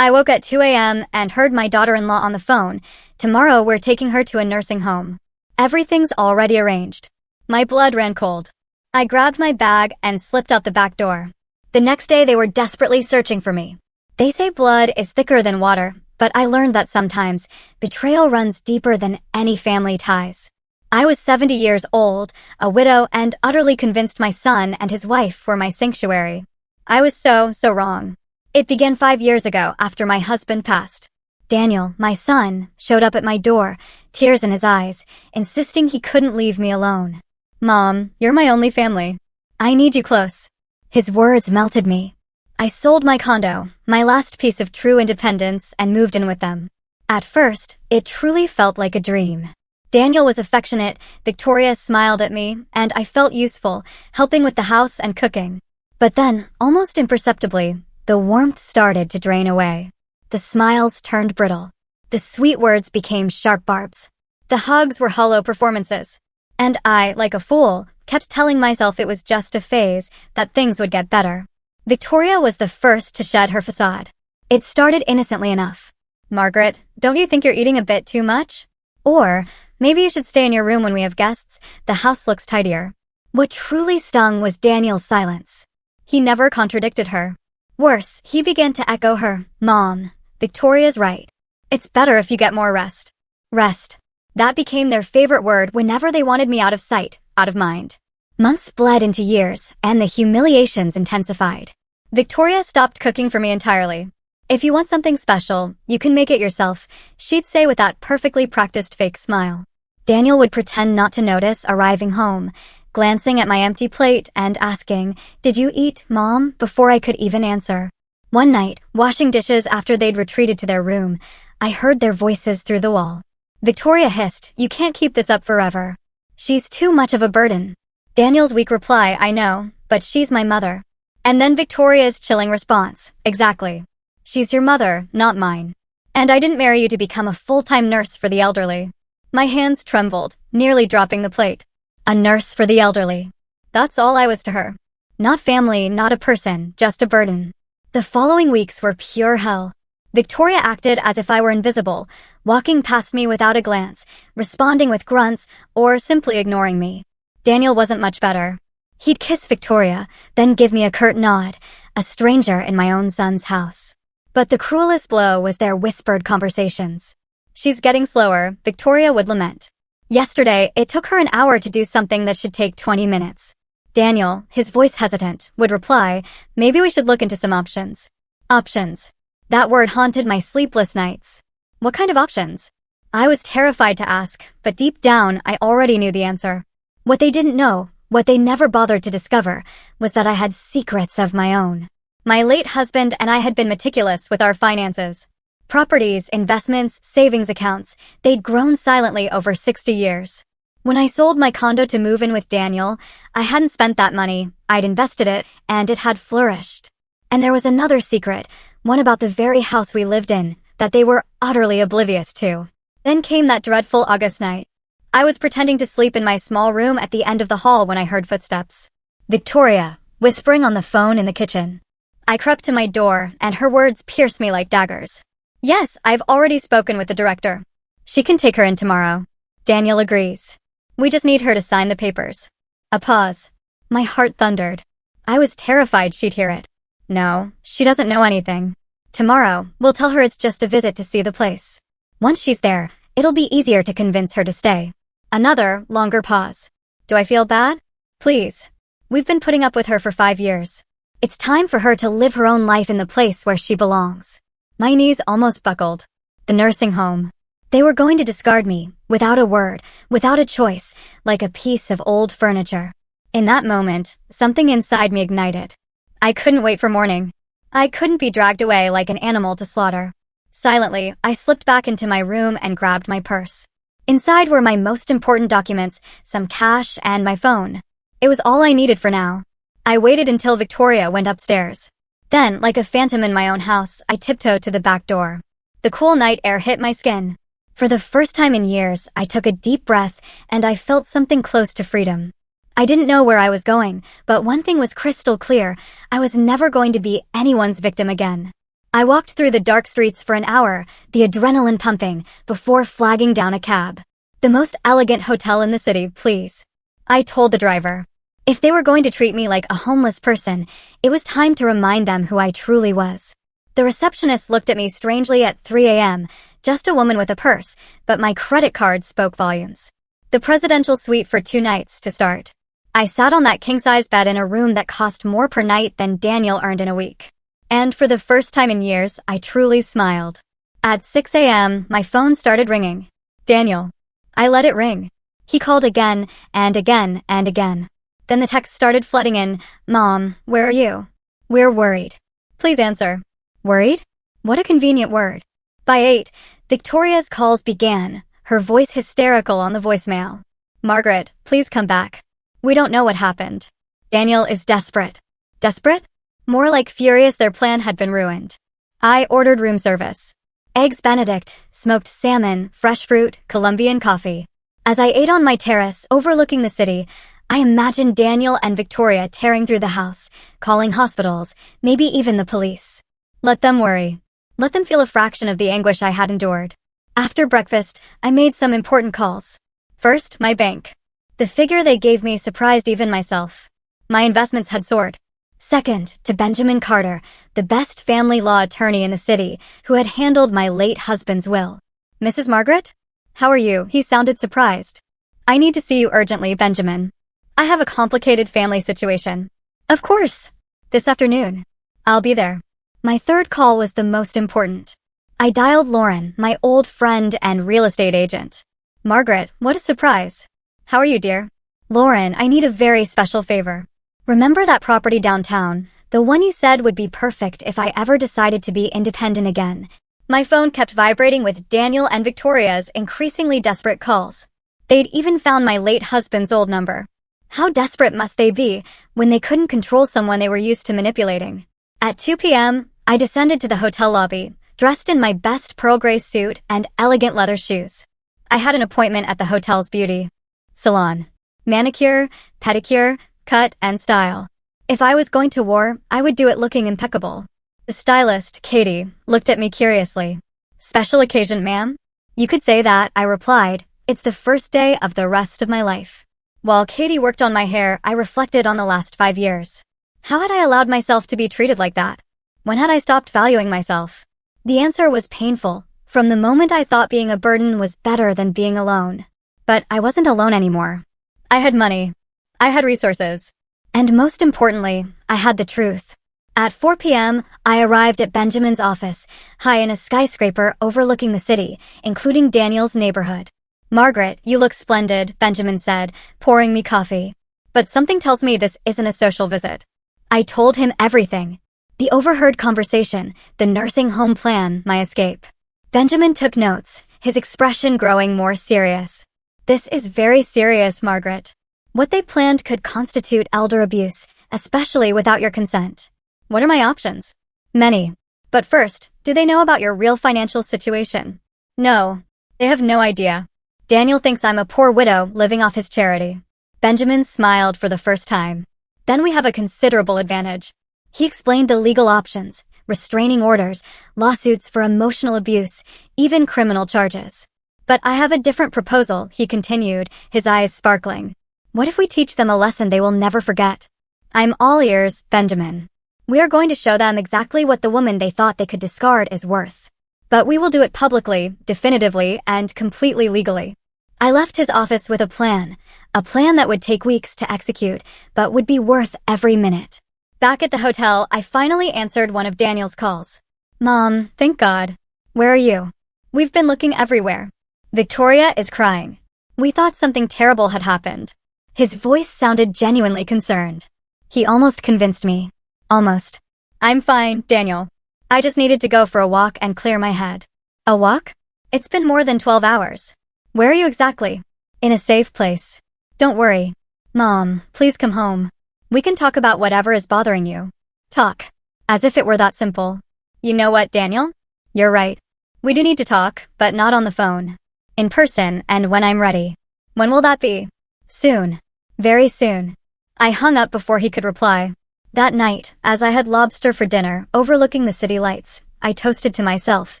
I woke at 2 a.m. and heard my daughter-in-law on the phone. Tomorrow we're taking her to a nursing home. Everything's already arranged. My blood ran cold. I grabbed my bag and slipped out the back door. The next day they were desperately searching for me. They say blood is thicker than water, but I learned that sometimes betrayal runs deeper than any family ties. I was 70 years old, a widow, and utterly convinced my son and his wife were my sanctuary. I was so wrong. It began 5 years ago after my husband passed. Daniel, my son, showed up at my door, tears in his eyes, insisting he couldn't leave me alone. "Mom, you're my only family. I need you close." His words melted me. I sold my condo, my last piece of true independence, and moved in with them. At first, it truly felt like a dream. Daniel was affectionate, Victoria smiled at me, and I felt useful, helping with the house and cooking. But then, almost imperceptibly, the warmth started to drain away. The smiles turned brittle. The sweet words became sharp barbs. The hugs were hollow performances. And I, like a fool, kept telling myself it was just a phase, that things would get better. Victoria was the first to shed her facade. It started innocently enough. "Margaret, don't you think you're eating a bit too much? Or, maybe you should stay in your room when we have guests. The house looks tidier." What truly stung was Daniel's silence. He never contradicted her. Worse, he began to echo her. "Mom, Victoria's right. It's better if you get more rest." Rest. That became their favorite word whenever they wanted me out of sight, out of mind. Months bled into years, and the humiliations intensified. Victoria stopped cooking for me entirely. "If you want something special, you can make it yourself," she'd say with that perfectly practiced fake smile. Daniel would pretend not to notice arriving home, glancing at my empty plate and asking, "Did you eat, Mom?" before I could even answer. One night, washing dishes after they'd retreated to their room, I heard their voices through the wall. Victoria hissed, "You can't keep this up forever. She's too much of a burden." Daniel's weak reply, "I know, but she's my mother." And then Victoria's chilling response, "Exactly. She's your mother, not mine. And I didn't marry you to become a full-time nurse for the elderly." My hands trembled, nearly dropping the plate. A nurse for the elderly. That's all I was to her. Not family, not a person, just a burden. The following weeks were pure hell. Victoria acted as if I were invisible, walking past me without a glance, responding with grunts, or simply ignoring me. Daniel wasn't much better. He'd kiss Victoria, then give me a curt nod, a stranger in my own son's house. But the cruelest blow was their whispered conversations. "She's getting slower," Victoria would lament. Yesterday, it took her an hour to do something that should take 20 minutes. Daniel, his voice hesitant, would reply, "Maybe we should look into some options." Options. That word haunted my sleepless nights. What kind of options? I was terrified to ask, but deep down, I already knew the answer. What they didn't know, what they never bothered to discover, was that I had secrets of my own. My late husband and I had been meticulous with our finances. Properties, investments, savings accounts, they'd grown silently over 60 years. When I sold my condo to move in with Daniel, I hadn't spent that money, I'd invested it, and it had flourished. And there was another secret, one about the very house we lived in, that they were utterly oblivious to. Then came that dreadful August night. I was pretending to sleep in my small room at the end of the hall when I heard footsteps. Victoria, whispering on the phone in the kitchen. I crept to my door, and her words pierced me like daggers. "Yes, I've already spoken with the director. She can take her in tomorrow." Daniel agrees. "We just need her to sign the papers." A pause. My heart thundered. I was terrified she'd hear it. "No, she doesn't know anything. Tomorrow, we'll tell her it's just a visit to see the place. Once she's there, it'll be easier to convince her to stay." Another, longer pause. "Do I feel bad? Please. We've been putting up with her for 5 years. It's time for her to live her own life in the place where she belongs." My knees almost buckled. The nursing home. They were going to discard me, without a word, without a choice, like a piece of old furniture. In that moment, something inside me ignited. I couldn't wait for morning. I couldn't be dragged away like an animal to slaughter. Silently, I slipped back into my room and grabbed my purse. Inside were my most important documents, some cash, and my phone. It was all I needed for now. I waited until Victoria went upstairs. Then, like a phantom in my own house, I tiptoed to the back door. The cool night air hit my skin. For the first time in years, I took a deep breath, and I felt something close to freedom. I didn't know where I was going, but one thing was crystal clear. I was never going to be anyone's victim again. I walked through the dark streets for an hour, the adrenaline pumping, before flagging down a cab. The most elegant hotel in the city, please. I told the driver. If they were going to treat me like a homeless person, it was time to remind them who I truly was. The receptionist looked at me strangely at 3 a.m., just a woman with a purse, but my credit card spoke volumes. The presidential suite for 2 nights to start. I sat on that king-size bed in a room that cost more per night than Daniel earned in a week. And for the first time in years, I truly smiled. At 6 a.m., my phone started ringing. Daniel. I let it ring. He called again, and again, and again. Then the text started flooding in. Mom, where are you? We're worried. Please answer. Worried? What a convenient word. By 8, Victoria's calls began, her voice hysterical on the voicemail. Margaret, please come back. We don't know what happened. Daniel is desperate. Desperate? More like furious their plan had been ruined. I ordered room service. Eggs Benedict, smoked salmon, fresh fruit, Colombian coffee. As I ate on my terrace, overlooking the city, I imagined Daniel and Victoria tearing through the house, calling hospitals, maybe even the police. Let them worry. Let them feel a fraction of the anguish I had endured. After breakfast, I made some important calls. First, my bank. The figure they gave me surprised even myself. My investments had soared. Second, to Benjamin Carter, the best family law attorney in the city, who had handled my late husband's will. Mrs. Margaret? How are you? He sounded surprised. I need to see you urgently, Benjamin. I have a complicated family situation. Of course. This afternoon. I'll be there. My third call was the most important. I dialed Lauren, my old friend and real estate agent. Margaret, what a surprise. How are you, dear? Lauren, I need a very special favor. Remember that property downtown, the one you said would be perfect if I ever decided to be independent again? My phone kept vibrating with Daniel and Victoria's increasingly desperate calls. They'd even found my late husband's old number. How desperate must they be when they couldn't control someone they were used to manipulating? At 2 p.m., I descended to the hotel lobby, dressed in my best pearl gray suit and elegant leather shoes. I had an appointment at the hotel's beauty salon. Manicure, pedicure, cut, and style. If I was going to war, I would do it looking impeccable. The stylist, Katie, looked at me curiously. Special occasion, ma'am? You could say that, I replied. It's the first day of the rest of my life. While Katie worked on my hair, I reflected on the last 5 years. How had I allowed myself to be treated like that? When had I stopped valuing myself? The answer was painful. From the moment I thought being a burden was better than being alone. But I wasn't alone anymore. I had money. I had resources. And most importantly, I had the truth. At 4 p.m., I arrived at Benjamin's office, high in a skyscraper overlooking the city, including Daniel's neighborhood. Margaret, you look splendid, Benjamin said, pouring me coffee. But something tells me this isn't a social visit. I told him everything. The overheard conversation, the nursing home plan, my escape. Benjamin took notes, his expression growing more serious. This is very serious, Margaret. What they planned could constitute elder abuse, especially without your consent. What are my options? Many. But first, do they know about your real financial situation? No. They have no idea. Daniel thinks I'm a poor widow living off his charity. Benjamin smiled for the first time. Then we have a considerable advantage. He explained the legal options, restraining orders, lawsuits for emotional abuse, even criminal charges. But I have a different proposal, he continued, his eyes sparkling. What if we teach them a lesson they will never forget? I'm all ears, Benjamin. We are going to show them exactly what the woman they thought they could discard is worth. But we will do it publicly, definitively, and completely legally. I left his office with a plan that would take weeks to execute, but would be worth every minute. Back at the hotel, I finally answered one of Daniel's calls. Mom, thank God. Where are you? We've been looking everywhere. Victoria is crying. We thought something terrible had happened. His voice sounded genuinely concerned. He almost convinced me. Almost. I'm fine, Daniel. I just needed to go for a walk and clear my head. A walk? It's been more than 12 hours. Where are you exactly? In a safe place. Don't worry. Mom, please come home. We can talk about whatever is bothering you. Talk. As if it were that simple. You know what, Daniel? You're right. We do need to talk, but not on the phone. In person and when I'm ready. When will that be? Soon. Very soon. I hung up before he could reply. That night, as I had lobster for dinner, overlooking the city lights, I toasted to myself,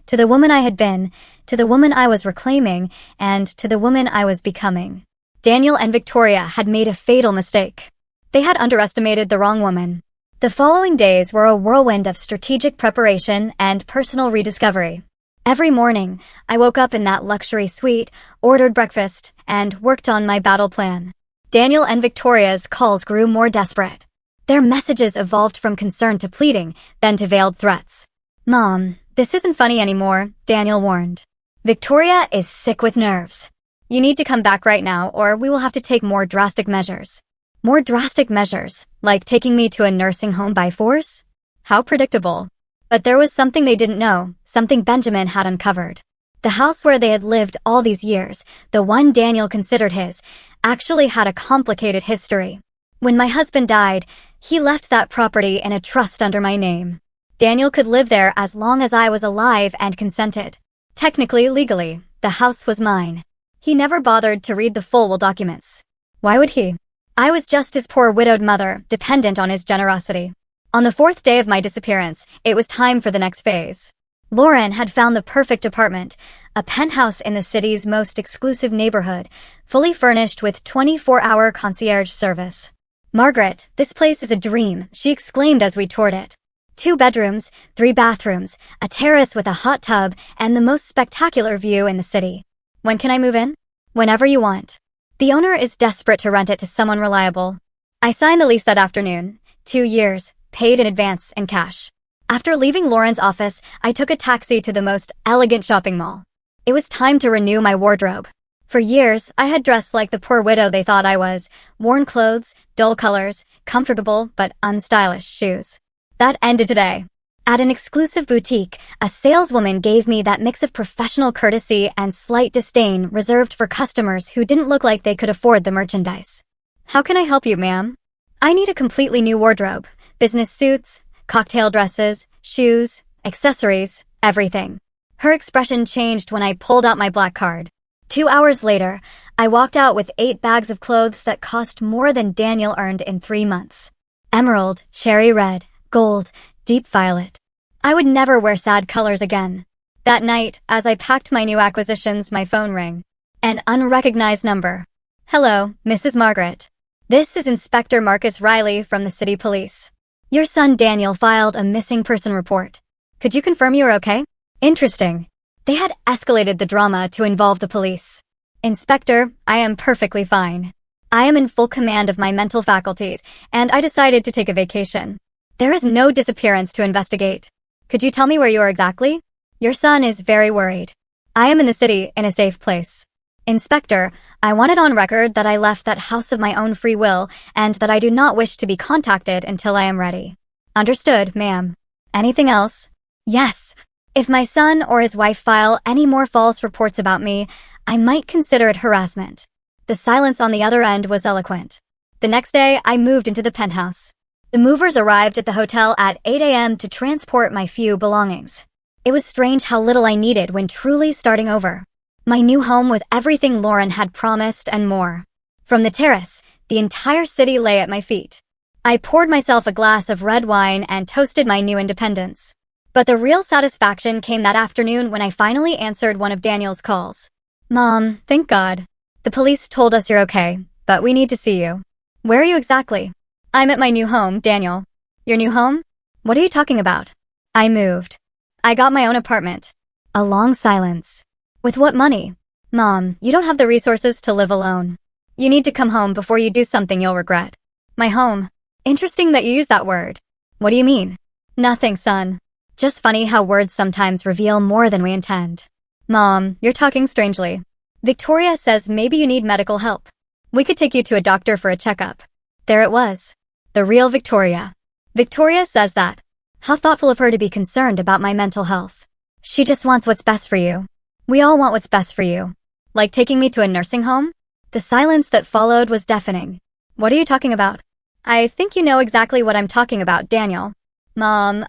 to the woman I had been, to the woman I was reclaiming, and to the woman I was becoming. Daniel and Victoria had made a fatal mistake. They had underestimated the wrong woman. The following days were a whirlwind of strategic preparation and personal rediscovery. Every morning, I woke up in that luxury suite, ordered breakfast, and worked on my battle plan. Daniel and Victoria's calls grew more desperate. Their messages evolved from concern to pleading, then to veiled threats. "Mom, this isn't funny anymore," Daniel warned. "Victoria is sick with nerves. You need to come back right now, or we will have to take more drastic measures." More drastic measures, like taking me to a nursing home by force? How predictable. But there was something they didn't know, something Benjamin had uncovered. The house where they had lived all these years, the one Daniel considered his, actually had a complicated history. When my husband died, he left that property in a trust under my name. Daniel could live there as long as I was alive and consented. Technically, legally, the house was mine. He never bothered to read the full will documents. Why would he? I was just his poor widowed mother, dependent on his generosity. On the 4th day of my disappearance, it was time for the next phase. Lauren had found the perfect apartment, a penthouse in the city's most exclusive neighborhood, fully furnished with 24-hour concierge service. "Margaret, this place is a dream," she exclaimed as we toured it. 2 bedrooms, 3 bathrooms, a terrace with a hot tub, and the most spectacular view in the city. "When can I move in?" "Whenever you want. The owner is desperate to rent it to someone reliable." I signed the lease that afternoon, 2 years, paid in advance in cash. After leaving Lauren's office, I took a taxi to the most elegant shopping mall. It was time to renew my wardrobe. For years, I had dressed like the poor widow they thought I was, worn clothes, dull colors, comfortable but unstylish shoes. That ended today. At an exclusive boutique, a saleswoman gave me that mix of professional courtesy and slight disdain reserved for customers who didn't look like they could afford the merchandise. "How can I help you, ma'am?" "I need a completely new wardrobe. Business suits, cocktail dresses, shoes, accessories, everything." Her expression changed when I pulled out my black card. 2 hours later, I walked out with 8 bags of clothes that cost more than Daniel earned in 3 months. Emerald, cherry red, gold, deep violet. I would never wear sad colors again. That night, as I packed my new acquisitions, my phone rang. An unrecognized number. "Hello, Mrs. Margaret. This is Inspector Marcus Riley from the City Police. Your son Daniel filed a missing person report. Could you confirm you are okay?" Interesting. They had escalated the drama to involve the police. "Inspector, I am perfectly fine. I am in full command of my mental faculties, and I decided to take a vacation. There is no disappearance to investigate. Could you tell me where you are exactly? Your son is very worried. I am in the city in a safe place. Inspector, I want it on record that I left that house of my own free will and that I do not wish to be contacted until I am ready." "Understood, ma'am. Anything else?" "Yes. If my son or his wife file any more false reports about me, I might consider it harassment." The silence on the other end was eloquent. The next day, I moved into the penthouse. The movers arrived at the hotel at 8 a.m. to transport my few belongings. It was strange how little I needed when truly starting over. My new home was everything Lauren had promised and more. From the terrace, the entire city lay at my feet. I poured myself a glass of red wine and toasted my new independence. But the real satisfaction came that afternoon when I finally answered one of Daniel's calls. "Mom, thank God. The police told us you're okay, but we need to see you." "Where are you exactly?" "I'm at my new home, Daniel." "Your new home? What are you talking about?" "I moved. I got my own apartment." A long silence. "With what money?" "Mom, you don't have the resources to live alone. You need to come home before you do something you'll regret." "My home? Interesting that you use that word." "What do you mean?" "Nothing, son. Just funny how words sometimes reveal more than we intend." "Mom, you're talking strangely. Victoria says maybe you need medical help. We could take you to a doctor for a checkup." There it was. The real Victoria. Victoria says that. How thoughtful of her to be concerned about my mental health. She just wants what's best for you. We all want what's best for you. Like taking me to a nursing home? The silence that followed was deafening. "What are you talking about?" "I think you know exactly what I'm talking about, Daniel." "Mom,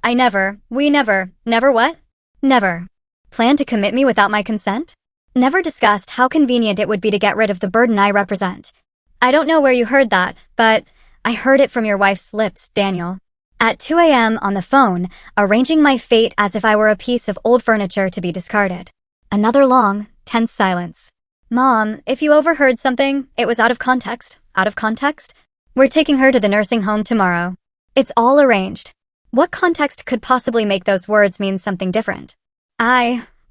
we never what?" "Never. Plan to commit me without my consent? Never discussed how convenient it would be to get rid of the burden I represent. I don't know where you heard that, but I heard it from your wife's lips, Daniel." At 2 a.m. on the phone, arranging my fate as if I were a piece of old furniture to be discarded. Another long, tense silence. Mom, if you overheard something, it was out of context. Out of context? We're taking her to the nursing home tomorrow. It's all arranged. What context could possibly make those words mean something different?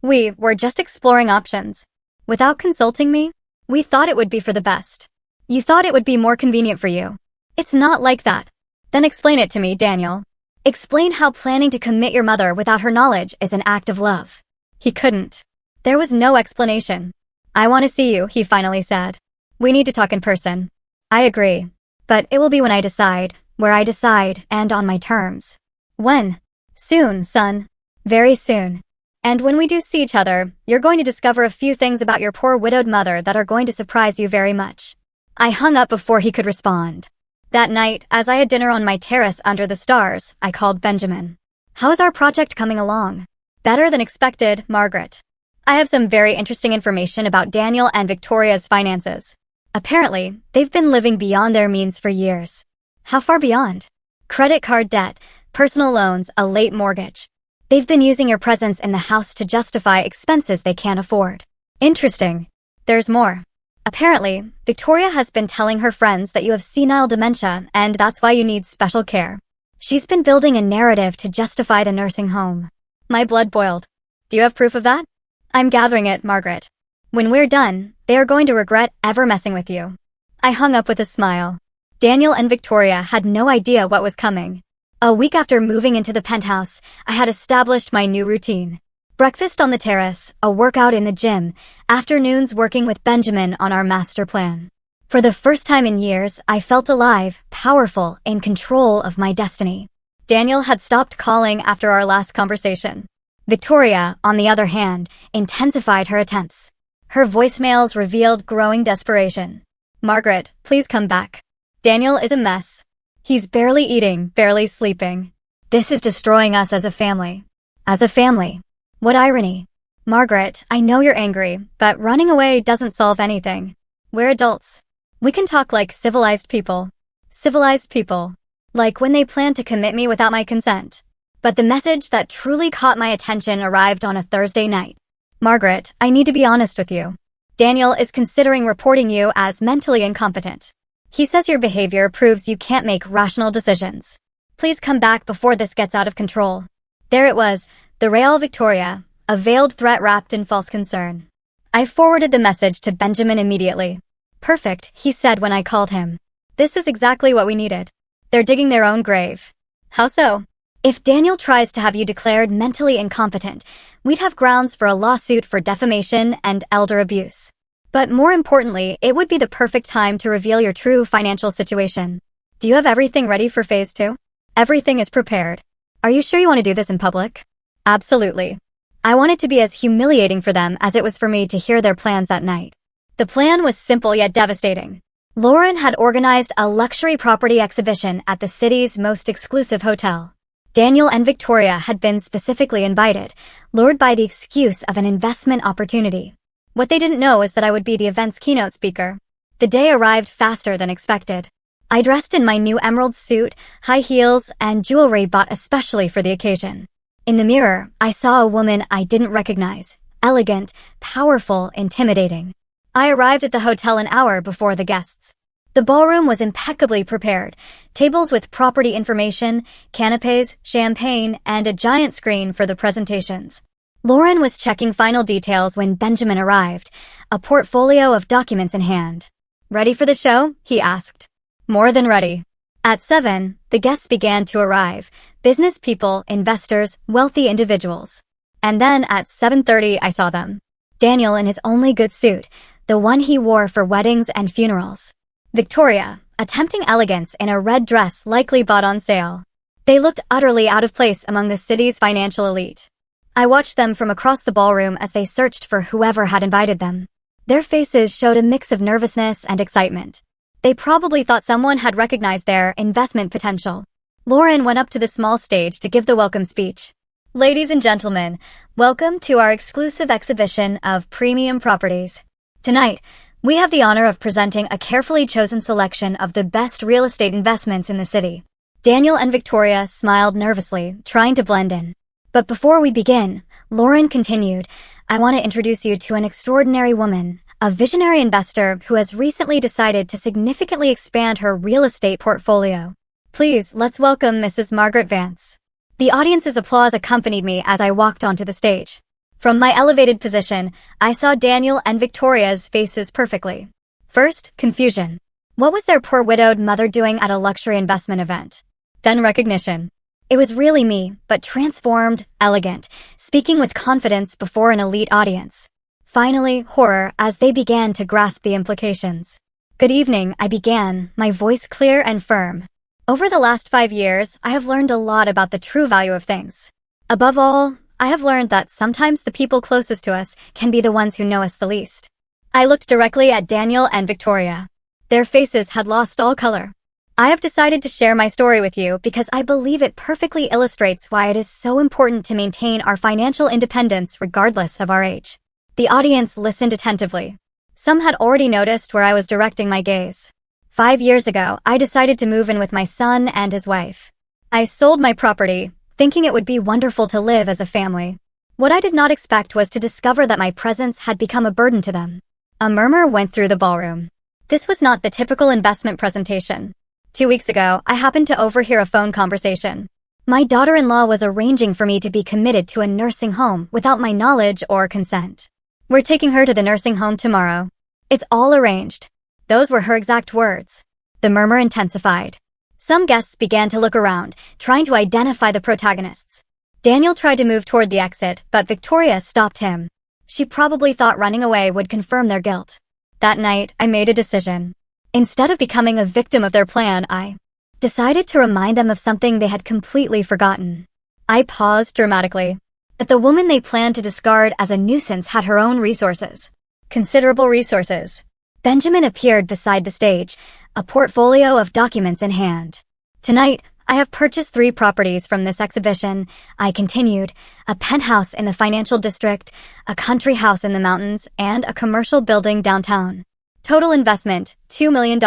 We were just exploring options. Without consulting me, we thought it would be for the best. You thought it would be more convenient for you. It's not like that. Then explain it to me, Daniel. Explain how planning to commit your mother without her knowledge is an act of love. He couldn't. There was no explanation. I want to see you, he finally said. We need to talk in person. I agree. But it will be when I decide, where I decide, and on my terms. When? Soon, son. Very soon. And when we do see each other, you're going to discover a few things about your poor widowed mother that are going to surprise you very much. I hung up before he could respond. That night, as I had dinner on my terrace under the stars, I called Benjamin. How's our project coming along? Better than expected, Margaret. I have some very interesting information about Daniel and Victoria's finances. Apparently, they've been living beyond their means for years. How far beyond? Credit card debt, personal loans, a late mortgage. They've been using your presence in the house to justify expenses they can't afford. Interesting. There's more. Apparently, Victoria has been telling her friends that you have senile dementia and that's why you need special care. She's been building a narrative to justify the nursing home. My blood boiled. Do you have proof of that? I'm gathering it, Margaret. When we're done, they are going to regret ever messing with you. I hung up with a smile. Daniel and Victoria had no idea what was coming. A week after moving into the penthouse, I had established my new routine. Breakfast on the terrace, a workout in the gym, afternoons working with Benjamin on our master plan. For the first time in years, I felt alive, powerful, in control of my destiny. Daniel had stopped calling after our last conversation. Victoria, on the other hand, intensified her attempts. Her voicemails revealed growing desperation. Margaret, please come back. Daniel is a mess. He's barely eating, barely sleeping. This is destroying us as a family. As a family. What irony. Margaret, I know you're angry, but running away doesn't solve anything. We're adults. We can talk like civilized people. Civilized people. Like when they plan to commit me without my consent. But the message that truly caught my attention arrived on a Thursday night. Margaret, I need to be honest with you. Daniel is considering reporting you as mentally incompetent. He says your behavior proves you can't make rational decisions. Please come back before this gets out of control. There it was, the Real Victoria, a veiled threat wrapped in false concern. I forwarded the message to Benjamin immediately. Perfect, he said when I called him. This is exactly what we needed. They're digging their own grave. How so? If Daniel tries to have you declared mentally incompetent, we'd have grounds for a lawsuit for defamation and elder abuse. But more importantly, it would be the perfect time to reveal your true financial situation. Do you have everything ready for phase 2? Everything is prepared. Are you sure you want to do this in public? Absolutely. I want it to be as humiliating for them as it was for me to hear their plans that night. The plan was simple yet devastating. Lauren had organized a luxury property exhibition at the city's most exclusive hotel. Daniel and Victoria had been specifically invited, lured by the excuse of an investment opportunity. What they didn't know is that I would be the event's keynote speaker. The day arrived faster than expected. I dressed in my new emerald suit, high heels, and jewelry bought especially for the occasion. In the mirror, I saw a woman I didn't recognize, elegant, powerful, intimidating. I arrived at the hotel an hour before the guests. The ballroom was impeccably prepared, tables with property information, canapes, champagne, and a giant screen for the presentations. Lauren was checking final details when Benjamin arrived, a portfolio of documents in hand. Ready for the show? He asked. More than ready. At 7, the guests began to arrive, business people, investors, wealthy individuals. And then at 7:30 I saw them. Daniel in his only good suit, the one he wore for weddings and funerals. Victoria, attempting elegance in a red dress likely bought on sale. They looked utterly out of place among the city's financial elite. I watched them from across the ballroom as they searched for whoever had invited them. Their faces showed a mix of nervousness and excitement. They probably thought someone had recognized their investment potential. Lauren went up to the small stage to give the welcome speech. Ladies and gentlemen, welcome to our exclusive exhibition of premium properties. Tonight, we have the honor of presenting a carefully chosen selection of the best real estate investments in the city. Daniel and Victoria smiled nervously, trying to blend in. But before we begin, Lauren continued, I want to introduce you to an extraordinary woman, a visionary investor who has recently decided to significantly expand her real estate portfolio. Please, let's welcome Mrs. Margaret Vance. The audience's applause accompanied me as I walked onto the stage. From my elevated position, I saw Daniel and Victoria's faces perfectly. First, confusion. What was their poor widowed mother doing at a luxury investment event? Then recognition. It was really me, but transformed, elegant, speaking with confidence before an elite audience. Finally, horror as they began to grasp the implications. Good evening, I began, my voice clear and firm. Over the last 5 years, I have learned a lot about the true value of things. Above all, I have learned that sometimes the people closest to us can be the ones who know us the least. I looked directly at Daniel and Victoria. Their faces had lost all color. I have decided to share my story with you because I believe it perfectly illustrates why it is so important to maintain our financial independence regardless of our age. The audience listened attentively. Some had already noticed where I was directing my gaze. 5 years ago, I decided to move in with my son and his wife. I sold my property, thinking it would be wonderful to live as a family. What I did not expect was to discover that my presence had become a burden to them. A murmur went through the ballroom. This was not the typical investment presentation. 2 weeks ago, I happened to overhear a phone conversation. My daughter-in-law was arranging for me to be committed to a nursing home without my knowledge or consent. We're taking her to the nursing home tomorrow. It's all arranged. Those were her exact words. The murmur intensified. Some guests began to look around, trying to identify the protagonists. Daniel tried to move toward the exit, but Victoria stopped him. She probably thought running away would confirm their guilt. That night, I made a decision. Instead of becoming a victim of their plan, I decided to remind them of something they had completely forgotten. I paused dramatically. That the woman they planned to discard as a nuisance had her own resources. Considerable resources. Benjamin appeared beside the stage, a portfolio of documents in hand. Tonight, I have purchased 3 properties from this exhibition, I continued, a penthouse in the financial district, a country house in the mountains, and a commercial building downtown. Total investment, $2 million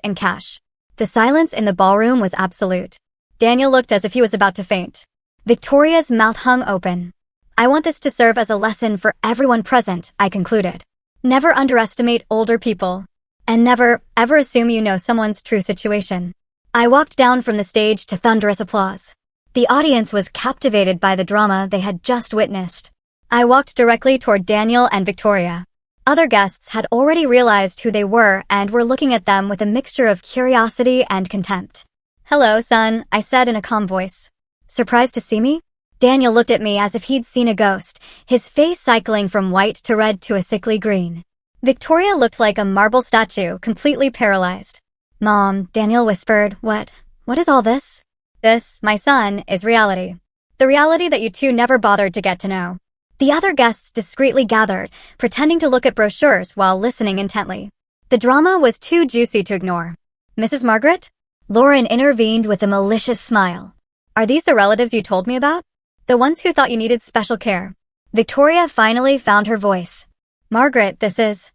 in cash. The silence in the ballroom was absolute. Daniel looked as if he was about to faint. Victoria's mouth hung open. I want this to serve as a lesson for everyone present, I concluded. Never underestimate older people. And never, ever assume you know someone's true situation. I walked down from the stage to thunderous applause. The audience was captivated by the drama they had just witnessed. I walked directly toward Daniel and Victoria. Other guests had already realized who they were and were looking at them with a mixture of curiosity and contempt. Hello, son, I said in a calm voice. Surprised to see me? Daniel looked at me as if he'd seen a ghost, his face cycling from white to red to a sickly green. Victoria looked like a marble statue, completely paralyzed. Mom, Daniel whispered, What is all this? This, my son, is reality. The reality that you two never bothered to get to know. The other guests discreetly gathered, pretending to look at brochures while listening intently. The drama was too juicy to ignore. Mrs. Margaret? Lauren intervened with a malicious smile. Are these the relatives you told me about? The ones who thought you needed special care? Victoria finally found her voice. Margaret, this is...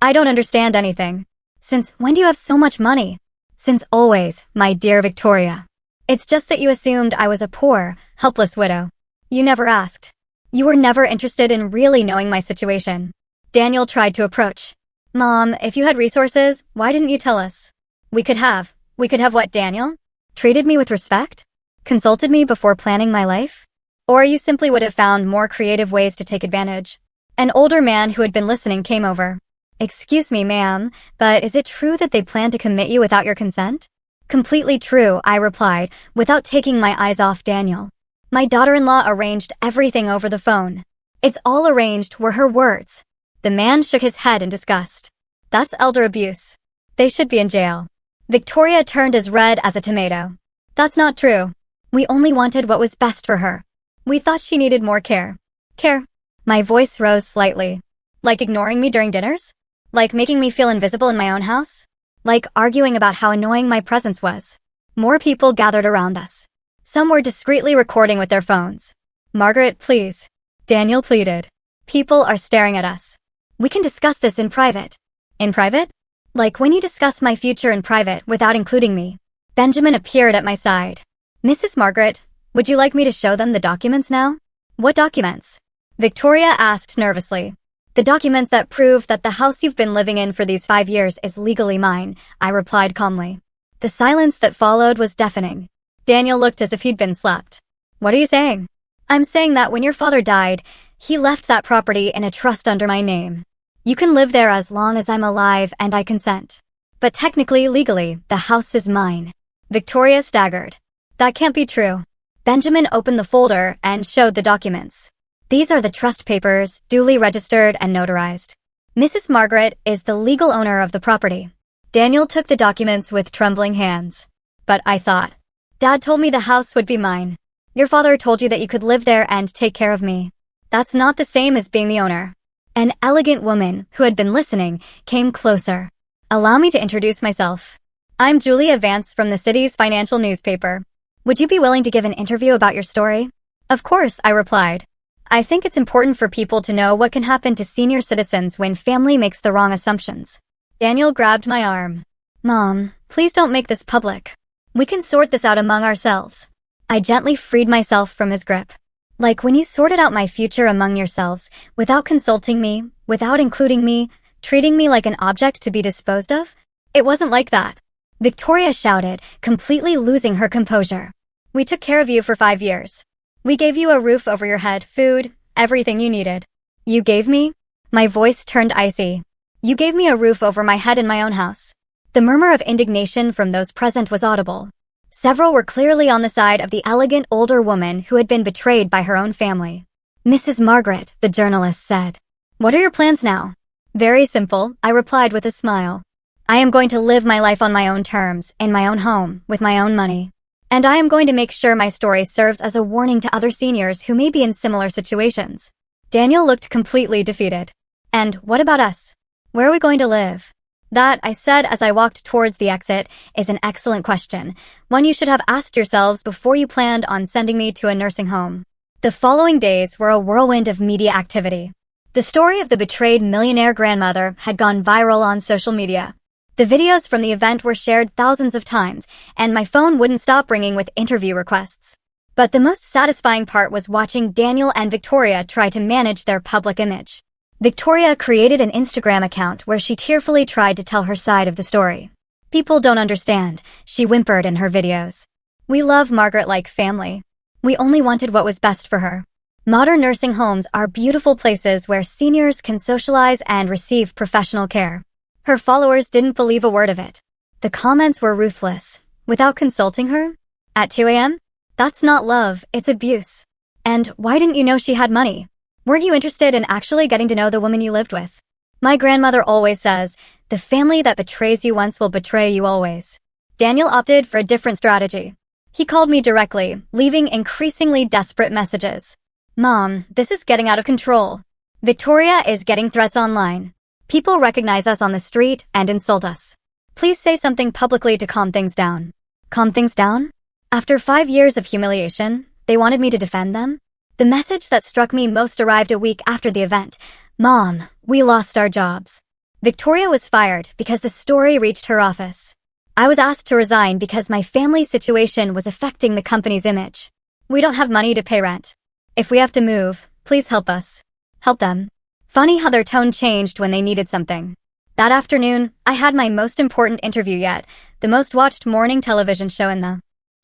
I don't understand anything. Since when do you have so much money? Since always, my dear Victoria. It's just that you assumed I was a poor, helpless widow. You never asked. You were never interested in really knowing my situation. Daniel tried to approach. Mom, if you had resources, why didn't you tell us? We could have what, Daniel? Treated me with respect? Consulted me before planning my life? Or you simply would have found more creative ways to take advantage. An older man who had been listening came over. Excuse me, ma'am, but is it true that they plan to commit you without your consent? Completely true, I replied, without taking my eyes off Daniel. My daughter-in-law arranged everything over the phone. It's all arranged were her words. The man shook his head in disgust. That's elder abuse. They should be in jail. Victoria turned as red as a tomato. That's not true. We only wanted what was best for her. We thought she needed more care. Care? My voice rose slightly. Like ignoring me during dinners? Like making me feel invisible in my own house? Like arguing about how annoying my presence was? More people gathered around us. Some were discreetly recording with their phones. Margaret, please. Daniel pleaded. People are staring at us. We can discuss this in private. In private? Like when you discuss my future in private without including me. Benjamin appeared at my side. Mrs. Margaret, would you like me to show them the documents now? What documents? Victoria asked nervously. The documents that prove that the house you've been living in for these 5 years is legally mine, I replied calmly. The silence that followed was deafening. Daniel looked as if he'd been slapped. What are you saying? I'm saying that when your father died, he left that property in a trust under my name. You can live there as long as I'm alive and I consent. But technically, legally, the house is mine. Victoria staggered. That can't be true. Benjamin opened the folder and showed the documents. These are the trust papers, duly registered and notarized. Mrs. Margaret is the legal owner of the property. Daniel took the documents with trembling hands. But I thought, Dad told me the house would be mine. Your father told you that you could live there and take care of me. That's not the same as being the owner. An elegant woman, who had been listening, came closer. Allow me to introduce myself. I'm Julia Vance from the city's financial newspaper. Would you be willing to give an interview about your story? Of course, I replied. I think it's important for people to know what can happen to senior citizens when family makes the wrong assumptions. Daniel grabbed my arm. Mom, please don't make this public. We can sort this out among ourselves. I gently freed myself from his grip. Like when you sorted out my future among yourselves, without consulting me, without including me, treating me like an object to be disposed of? It wasn't like that. Victoria shouted, completely losing her composure. We took care of you for 5 years. We gave you a roof over your head, food, everything you needed. You gave me? My voice turned icy. You gave me a roof over my head in my own house. The murmur of indignation from those present was audible. Several were clearly on the side of the elegant older woman who had been betrayed by her own family. Mrs. Margaret, the journalist said. What are your plans now? Very simple, I replied with a smile. I am going to live my life on my own terms, in my own home, with my own money. And I am going to make sure my story serves as a warning to other seniors who may be in similar situations. Daniel looked completely defeated. And what about us? Where are we going to live? That, I said as I walked towards the exit, is an excellent question, one you should have asked yourselves before you planned on sending me to a nursing home. The following days were a whirlwind of media activity. The story of the betrayed millionaire grandmother had gone viral on social media. The videos from the event were shared thousands of times, and my phone wouldn't stop ringing with interview requests. But the most satisfying part was watching Daniel and Victoria try to manage their public image. Victoria created an Instagram account where she tearfully tried to tell her side of the story. People don't understand, she whimpered in her videos. We love Margaret like family. We only wanted what was best for her. Modern nursing homes are beautiful places where seniors can socialize and receive professional care. Her followers didn't believe a word of it. The comments were ruthless. Without consulting her? At 2 a.m.? That's not love, it's abuse. And why didn't you know she had money? Weren't you interested in actually getting to know the woman you lived with? My grandmother always says, the family that betrays you once will betray you always. Daniel opted for a different strategy. He called me directly, leaving increasingly desperate messages. Mom, this is getting out of control. Victoria is getting threats online. People recognize us on the street and insult us. Please say something publicly to calm things down. Calm things down? After 5 years of humiliation, they wanted me to defend them? The message that struck me most arrived a week after the event. Mom, we lost our jobs. Victoria was fired because the story reached her office. I was asked to resign because my family's situation was affecting the company's image. We don't have money to pay rent. If we have to move, please help us. Help them. Funny how their tone changed when they needed something. That afternoon, I had my most important interview yet, the most watched morning television show in the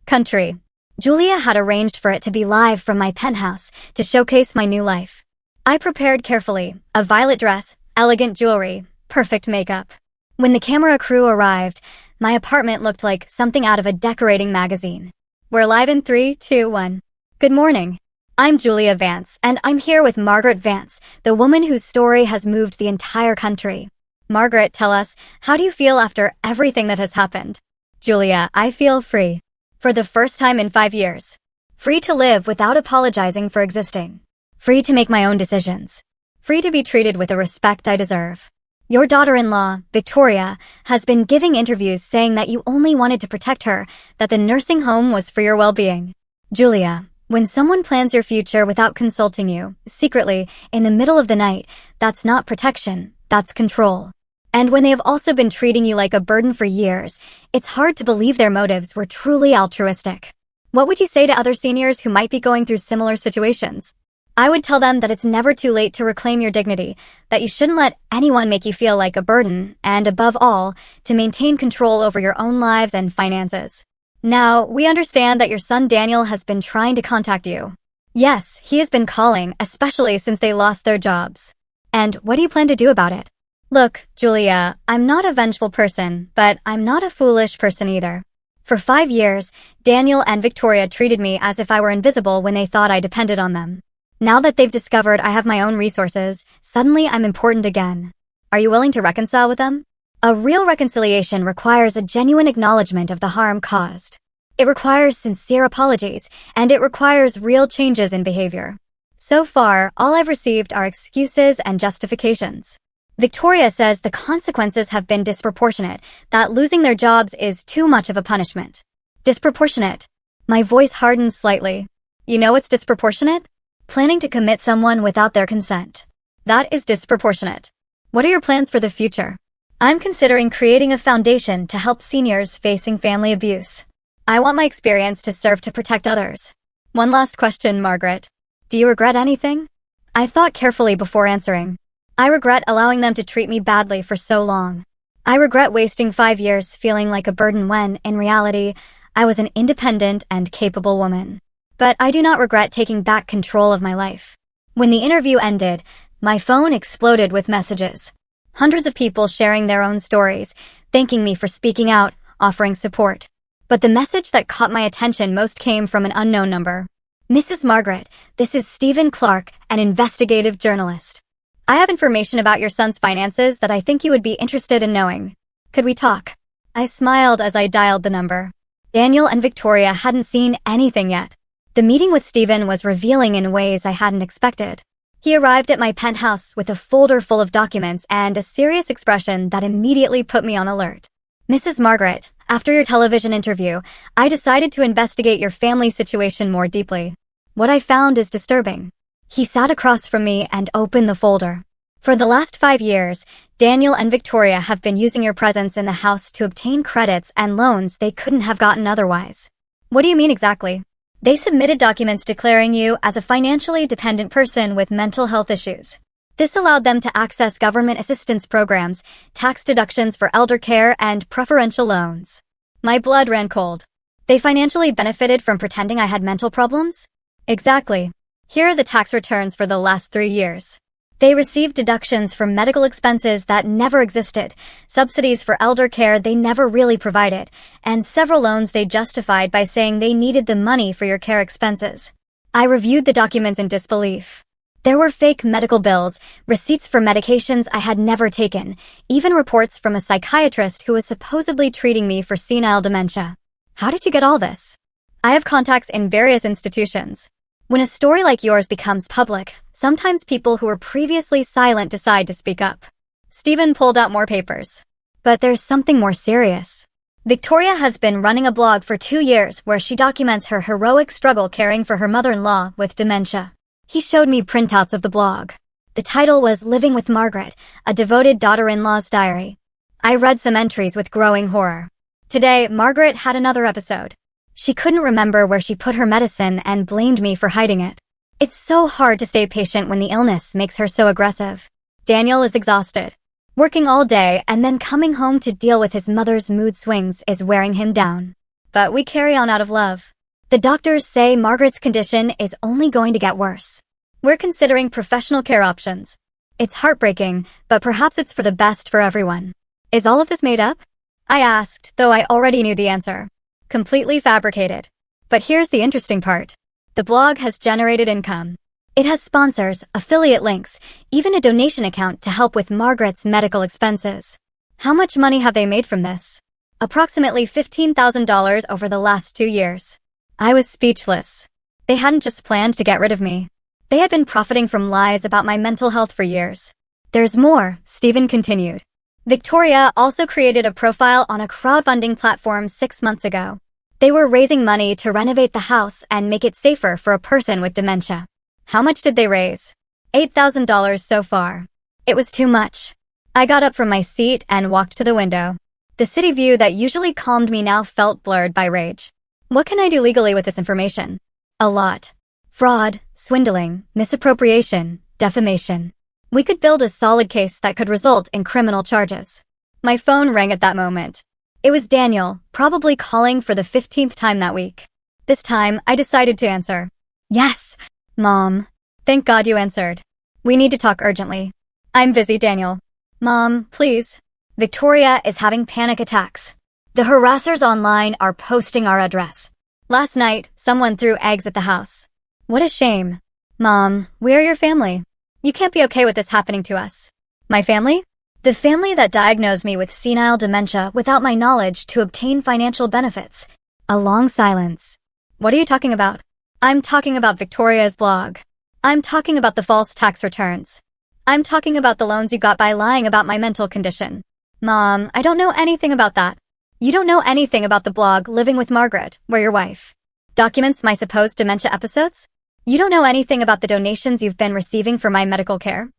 country. Julia had arranged for it to be live from my penthouse to showcase my new life. I prepared carefully, a violet dress, elegant jewelry, perfect makeup. When the camera crew arrived, my apartment looked like something out of a decorating magazine. We're live in 3, 2, 1. Good morning. I'm Julia Vance, and I'm here with Margaret Vance, the woman whose story has moved the entire country. Margaret, tell us, how do you feel after everything that has happened? Julia, I feel free. For the first time in 5 years. Free to live without apologizing for existing. Free to make my own decisions. Free to be treated with the respect I deserve. Your daughter-in-law, Victoria, has been giving interviews saying that you only wanted to protect her, that the nursing home was for your well-being. Julia, when someone plans your future without consulting you, secretly, in the middle of the night, that's not protection, that's control. And when they have also been treating you like a burden for years, it's hard to believe their motives were truly altruistic. What would you say to other seniors who might be going through similar situations? I would tell them that it's never too late to reclaim your dignity, that you shouldn't let anyone make you feel like a burden, and above all, to maintain control over your own lives and finances. Now, we understand that your son Daniel has been trying to contact you. Yes, he has been calling, especially since they lost their jobs. And what do you plan to do about it? Look, Julia, I'm not a vengeful person, but I'm not a foolish person either. For 5 years, Daniel and Victoria treated me as if I were invisible when they thought I depended on them. Now that they've discovered I have my own resources, suddenly I'm important again. Are you willing to reconcile with them? A real reconciliation requires a genuine acknowledgement of the harm caused. It requires sincere apologies, and it requires real changes in behavior. So far, all I've received are excuses and justifications. Victoria says the consequences have been disproportionate, that losing their jobs is too much of a punishment. Disproportionate. My voice hardened slightly. You know what's disproportionate? Planning to commit someone without their consent. That is disproportionate. What are your plans for the future? I'm considering creating a foundation to help seniors facing family abuse. I want my experience to serve to protect others. One last question, Margaret. Do you regret anything? I thought carefully before answering. I regret allowing them to treat me badly for so long. I regret wasting 5 years feeling like a burden when, in reality, I was an independent and capable woman. But I do not regret taking back control of my life. When the interview ended, my phone exploded with messages. Hundreds of people sharing their own stories, thanking me for speaking out, offering support. But the message that caught my attention most came from an unknown number. Mrs. Margaret, this is Stephen Clark, an investigative journalist. I have information about your son's finances that I think you would be interested in knowing. Could we talk? I smiled as I dialed the number. Daniel and Victoria hadn't seen anything yet. The meeting with Stephen was revealing in ways I hadn't expected. He arrived at my penthouse with a folder full of documents and a serious expression that immediately put me on alert. Mrs. Margaret, after your television interview, I decided to investigate your family situation more deeply. What I found is disturbing. He sat across from me and opened the folder. For the last 5 years, Daniel and Victoria have been using your presence in the house to obtain credits and loans they couldn't have gotten otherwise. What do you mean exactly? They submitted documents declaring you as a financially dependent person with mental health issues. This allowed them to access government assistance programs, tax deductions for elder care, and preferential loans. My blood ran cold. They financially benefited from pretending I had mental problems? Exactly. Here are the tax returns for the last 3 years. They received deductions for medical expenses that never existed, subsidies for elder care they never really provided, and several loans they justified by saying they needed the money for your care expenses. I reviewed the documents in disbelief. There were fake medical bills, receipts for medications I had never taken, even reports from a psychiatrist who was supposedly treating me for senile dementia. How did you get all this? I have contacts in various institutions. When a story like yours becomes public, sometimes people who were previously silent decide to speak up. Stephen pulled out more papers. But there's something more serious. Victoria has been running a blog for 2 years where she documents her heroic struggle caring for her mother-in-law with dementia. He showed me printouts of the blog. The title was Living with Margaret, a devoted daughter-in-law's diary. I read some entries with growing horror. Today, Margaret had another episode. She couldn't remember where she put her medicine and blamed me for hiding it. It's so hard to stay patient when the illness makes her so aggressive. Daniel is exhausted. Working all day and then coming home to deal with his mother's mood swings is wearing him down. But we carry on out of love. The doctors say Margaret's condition is only going to get worse. We're considering professional care options. It's heartbreaking, but perhaps it's for the best for everyone. Is all of this made up? I asked, though I already knew the answer. Completely fabricated. But here's the interesting part. The blog has generated income. It has sponsors, affiliate links, even a donation account to help with Margaret's medical expenses. How much money have they made from this? Approximately $15,000 over the last 2 years. I was speechless. They hadn't just planned to get rid of me. They had been profiting from lies about my mental health for years. There's more, Stephen continued. Victoria also created a profile on a crowdfunding platform 6 months ago. They were raising money to renovate the house and make it safer for a person with dementia. How much did they raise? $8,000 so far. It was too much. I got up from my seat and walked to the window. The city view that usually calmed me now felt blurred by rage. What can I do legally with this information? A lot. Fraud, swindling, misappropriation, defamation. We could build a solid case that could result in criminal charges. My phone rang at that moment. It was Daniel, probably calling for the 15th time that week. This time, I decided to answer. Yes, Mom. Thank God you answered. We need to talk urgently. I'm busy, Daniel. Mom, please. Victoria is having panic attacks. The harassers online are posting our address. Last night, someone threw eggs at the house. What a shame. Mom, we're your family. You can't be okay with this happening to us. My family? The family that diagnosed me with senile dementia without my knowledge to obtain financial benefits. A long silence. What are you talking about? I'm talking about Victoria's blog. I'm talking about the false tax returns. I'm talking about the loans you got by lying about my mental condition. Mom, I don't know anything about that. You don't know anything about the blog Living with Margaret, where your wife documents my supposed dementia episodes? You don't know anything about the donations you've been receiving for my medical care?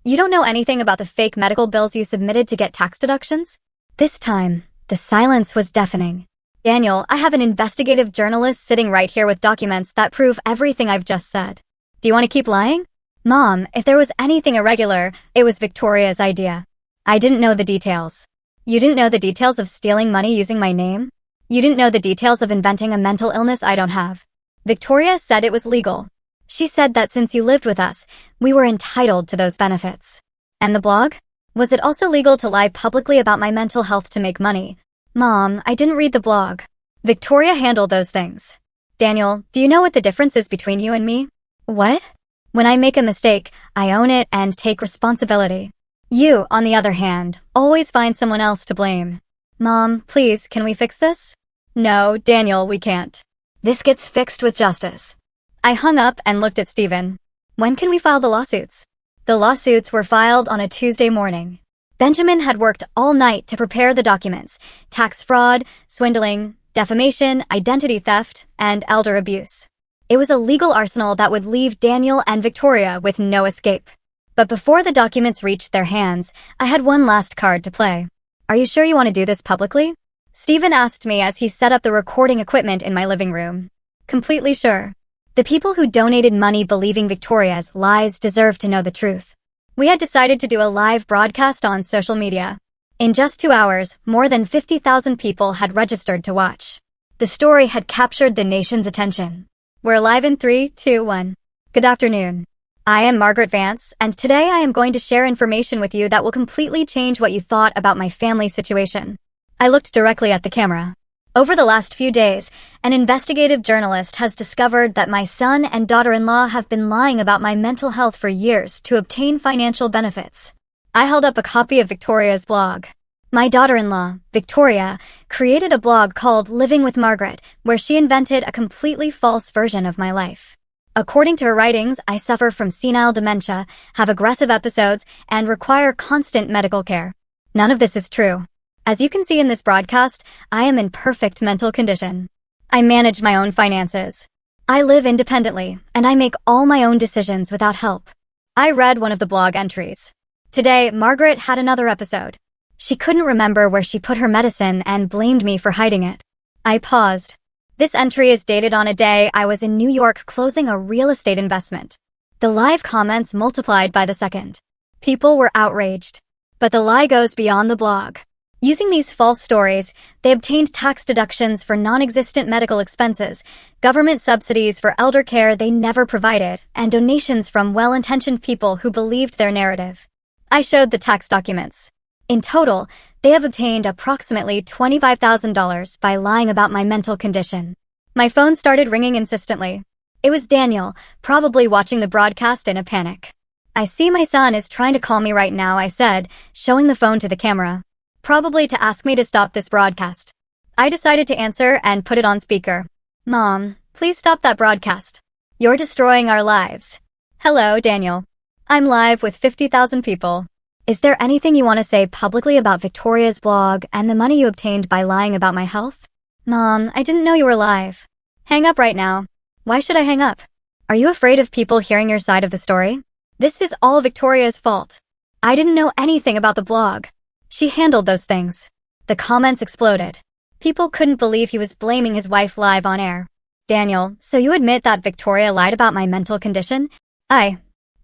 You don't know anything about the fake medical bills you submitted to get tax deductions? This time, the silence was deafening. Daniel, I have an investigative journalist sitting right here with documents that prove everything I've just said. Do you want to keep lying? Mom, if there was anything irregular, it was Victoria's idea. I didn't know the details. You didn't know the details of stealing money using my name? You didn't know the details of inventing a mental illness I don't have. Victoria said it was legal. She said that since you lived with us, we were entitled to those benefits. And the blog? Was it also legal to lie publicly about my mental health to make money? Mom, I didn't read the blog. Victoria handled those things. Daniel, do you know what the difference is between you and me? What? When I make a mistake, I own it and take responsibility. You, on the other hand, always find someone else to blame. Mom, please, can we fix this? No, Daniel, we can't. This gets fixed with justice. I hung up and looked at Stephen. When can we file the lawsuits? The lawsuits were filed on a Tuesday morning. Benjamin had worked all night to prepare the documents: tax fraud, swindling, defamation, identity theft, and elder abuse. It was a legal arsenal that would leave Daniel and Victoria with no escape. But before the documents reached their hands, I had one last card to play. Are you sure you want to do this publicly? Stephen asked me as he set up the recording equipment in my living room. Completely sure. The people who donated money believing Victoria's lies deserve to know the truth. We had decided to do a live broadcast on social media. In just 2 hours, more than 50,000 people had registered to watch. The story had captured the nation's attention. We're live in 3, 2, 1. Good afternoon. I am Margaret Vance, and today I am going to share information with you that will completely change what you thought about my family situation. I looked directly at the camera. Over the last few days, an investigative journalist has discovered that my son and daughter-in-law have been lying about my mental health for years to obtain financial benefits. I held up a copy of Victoria's blog. My daughter-in-law, Victoria, created a blog called Living with Margaret, where she invented a completely false version of my life. According to her writings, I suffer from senile dementia, have aggressive episodes, and require constant medical care. None of this is true. As you can see in this broadcast, I am in perfect mental condition. I manage my own finances. I live independently, and I make all my own decisions without help. I read one of the blog entries. Today, Margaret had another episode. She couldn't remember where she put her medicine and blamed me for hiding it. I paused. This entry is dated on a day I was in New York closing a real estate investment. The live comments multiplied by the second. People were outraged. But the lie goes beyond the blog. Using these false stories, they obtained tax deductions for non-existent medical expenses, government subsidies for elder care they never provided, and donations from well-intentioned people who believed their narrative. I showed the tax documents. In total, they have obtained approximately $25,000 by lying about my mental condition. My phone started ringing insistently. It was Daniel, probably watching the broadcast in a panic. I see my son is trying to call me right now, I said, showing the phone to the camera. Probably to ask me to stop this broadcast. I decided to answer and put it on speaker. Mom, please stop that broadcast. You're destroying our lives. Hello, Daniel. I'm live with 50,000 people. Is there anything you want to say publicly about Victoria's blog and the money you obtained by lying about my health? Mom, I didn't know you were live. Hang up right now. Why should I hang up? Are you afraid of people hearing your side of the story? This is all Victoria's fault. I didn't know anything about the blog. She handled those things. The comments exploded. People couldn't believe he was blaming his wife live on air. Daniel, so you admit that Victoria lied about my mental condition? I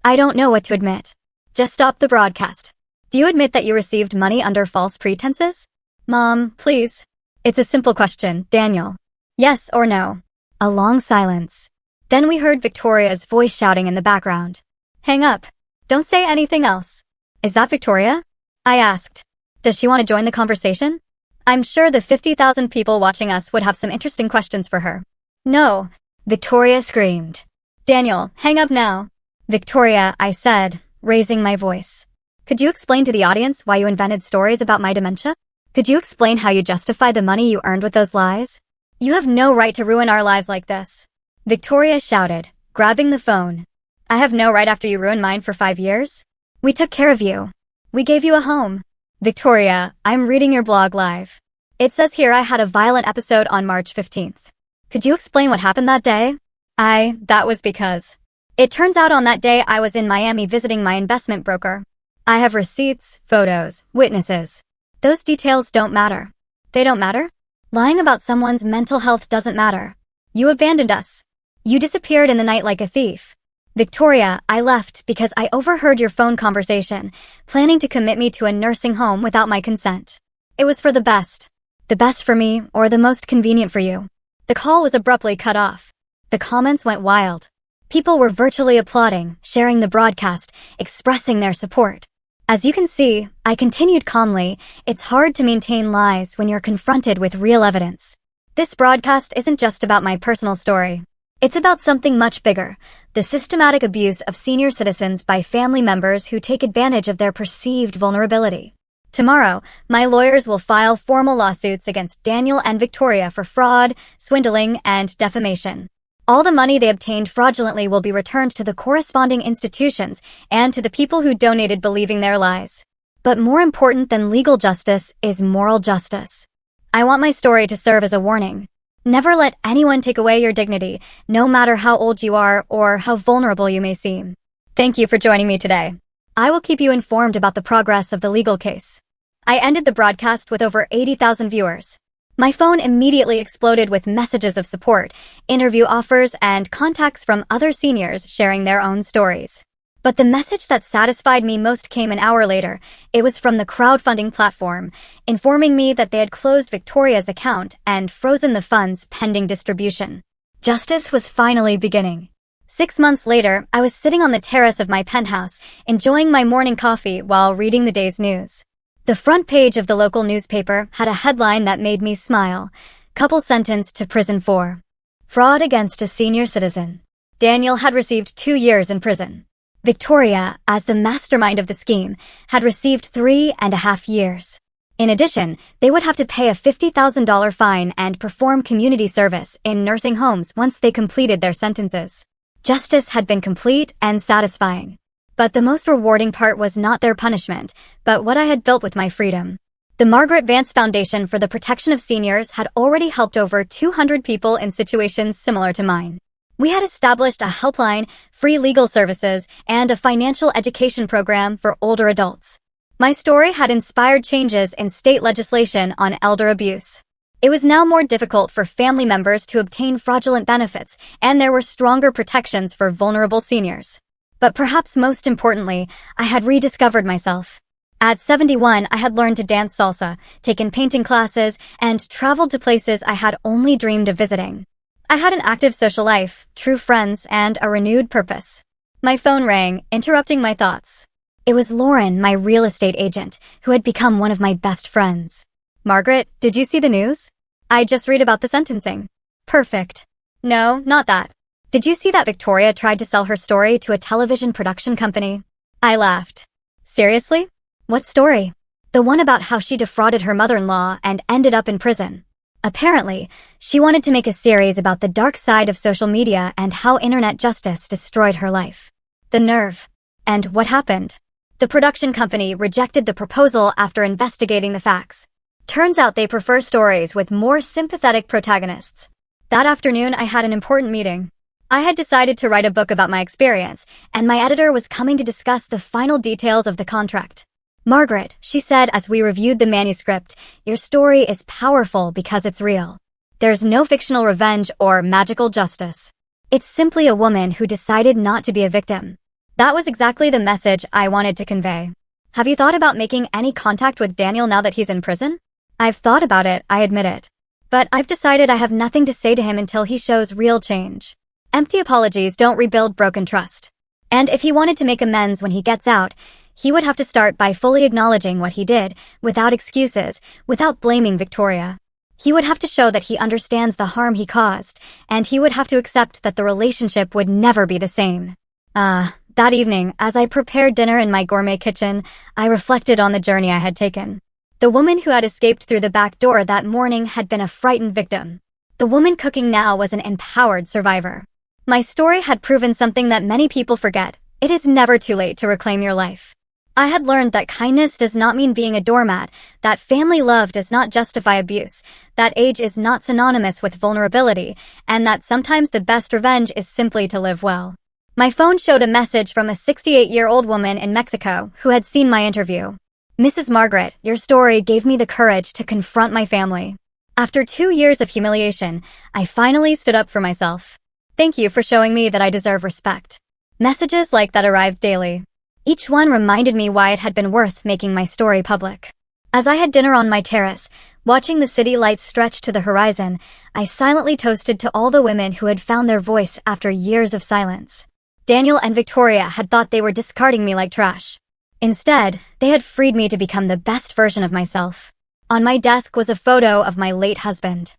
don't know what to admit. Just stop the broadcast. Do you admit that you received money under false pretenses? Mom, please. It's a simple question, Daniel. Yes or no? A long silence. Then we heard Victoria's voice shouting in the background. Hang up. Don't say anything else. Is that Victoria? I asked. Does she want to join the conversation? I'm sure the 50,000 people watching us would have some interesting questions for her. No, Victoria screamed. Daniel, hang up now. Victoria, I said, raising my voice. Could you explain to the audience why you invented stories about my dementia? Could you explain how you justify the money you earned with those lies? You have no right to ruin our lives like this. Victoria shouted, grabbing the phone. I have no right after you ruined mine for 5 years? We took care of you. We gave you a home. Victoria, I'm reading your blog live. It says here I had a violent episode on March 15th. Could you explain what happened that day? That was because. It turns out on that day I was in Miami visiting my investment broker. I have receipts, photos, witnesses. Those details don't matter. They don't matter? Lying about someone's mental health doesn't matter. You abandoned us. You disappeared in the night like a thief. Victoria, I left because I overheard your phone conversation, planning to commit me to a nursing home without my consent. It was for the best. The best for me, or the most convenient for you. The call was abruptly cut off. The comments went wild. People were virtually applauding, sharing the broadcast, expressing their support. As you can see, I continued calmly. It's hard to maintain lies when you're confronted with real evidence. This broadcast isn't just about my personal story. It's about something much bigger, the systematic abuse of senior citizens by family members who take advantage of their perceived vulnerability. Tomorrow, my lawyers will file formal lawsuits against Daniel and Victoria for fraud, swindling, and defamation. All the money they obtained fraudulently will be returned to the corresponding institutions and to the people who donated believing their lies. But more important than legal justice is moral justice. I want my story to serve as a warning. Never let anyone take away your dignity, no matter how old you are or how vulnerable you may seem. Thank you for joining me today. I will keep you informed about the progress of the legal case. I ended the broadcast with over 80,000 viewers. My phone immediately exploded with messages of support, interview offers, and contacts from other seniors sharing their own stories. But the message that satisfied me most came an hour later. It was from the crowdfunding platform, informing me that they had closed Victoria's account and frozen the funds pending distribution. Justice was finally beginning. 6 months later, I was sitting on the terrace of my penthouse, enjoying my morning coffee while reading the day's news. The front page of the local newspaper had a headline that made me smile. Couple sentenced to prison for fraud against a senior citizen. Daniel had received 2 years in prison. Victoria, as the mastermind of the scheme, had received 3.5 years. In addition, they would have to pay a $50,000 fine and perform community service in nursing homes once they completed their sentences. Justice had been complete and satisfying. But the most rewarding part was not their punishment, but what I had built with my freedom. The Margaret Vance Foundation for the Protection of Seniors had already helped over 200 people in situations similar to mine. We had established a helpline, free legal services, and a financial education program for older adults. My story had inspired changes in state legislation on elder abuse. It was now more difficult for family members to obtain fraudulent benefits, and there were stronger protections for vulnerable seniors. But perhaps most importantly, I had rediscovered myself. At 71, I had learned to dance salsa, taken painting classes, and traveled to places I had only dreamed of visiting. I had an active social life, true friends, and a renewed purpose. My phone rang, interrupting my thoughts. It was Lauren, my real estate agent, who had become one of my best friends. Margaret, did you see the news? I just read about the sentencing. Perfect. No, not that. Did you see that Victoria tried to sell her story to a television production company? I laughed. Seriously? What story? The one about how she defrauded her mother-in-law and ended up in prison. Apparently, she wanted to make a series about the dark side of social media and how internet justice destroyed her life. The nerve. And what happened? The production company rejected the proposal after investigating the facts. Turns out they prefer stories with more sympathetic protagonists. That afternoon, I had an important meeting. I had decided to write a book about my experience, and my editor was coming to discuss the final details of the contract. "Margaret," she said as we reviewed the manuscript, "your story is powerful because it's real. There's no fictional revenge or magical justice. It's simply a woman who decided not to be a victim." That was exactly the message I wanted to convey. Have you thought about making any contact with Daniel now that he's in prison? I've thought about it, I admit it. But I've decided I have nothing to say to him until he shows real change. Empty apologies don't rebuild broken trust. And if he wanted to make amends when he gets out, he would have to start by fully acknowledging what he did, without excuses, without blaming Victoria. He would have to show that he understands the harm he caused, and he would have to accept that the relationship would never be the same. That evening, as I prepared dinner in my gourmet kitchen, I reflected on the journey I had taken. The woman who had escaped through the back door that morning had been a frightened victim. The woman cooking now was an empowered survivor. My story had proven something that many people forget. It is never too late to reclaim your life. I had learned that kindness does not mean being a doormat, that family love does not justify abuse, that age is not synonymous with vulnerability, and that sometimes the best revenge is simply to live well. My phone showed a message from a 68-year-old woman in Mexico who had seen my interview. "Mrs. Margaret, your story gave me the courage to confront my family. After 2 years of humiliation, I finally stood up for myself. Thank you for showing me that I deserve respect." Messages like that arrived daily. Each one reminded me why it had been worth making my story public. As I had dinner on my terrace, watching the city lights stretch to the horizon, I silently toasted to all the women who had found their voice after years of silence. Daniel and Victoria had thought they were discarding me like trash. Instead, they had freed me to become the best version of myself. On my desk was a photo of my late husband.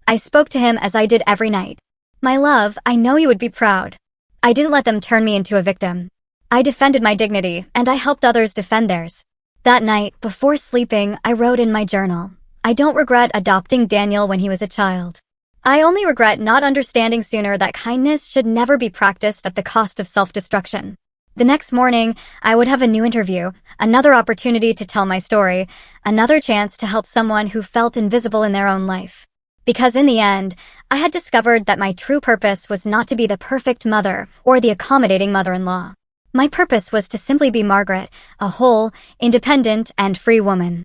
I spoke to him as I did every night. "My love, I know you would be proud." I didn't let them turn me into a victim. I defended my dignity, and I helped others defend theirs. That night, before sleeping, I wrote in my journal, "I don't regret adopting Daniel when he was a child. I only regret not understanding sooner that kindness should never be practiced at the cost of self-destruction." The next morning, I would have a new interview, another opportunity to tell my story, another chance to help someone who felt invisible in their own life. Because in the end, I had discovered that my true purpose was not to be the perfect mother or the accommodating mother-in-law. My purpose was to simply be Margaret, a whole, independent, and free woman.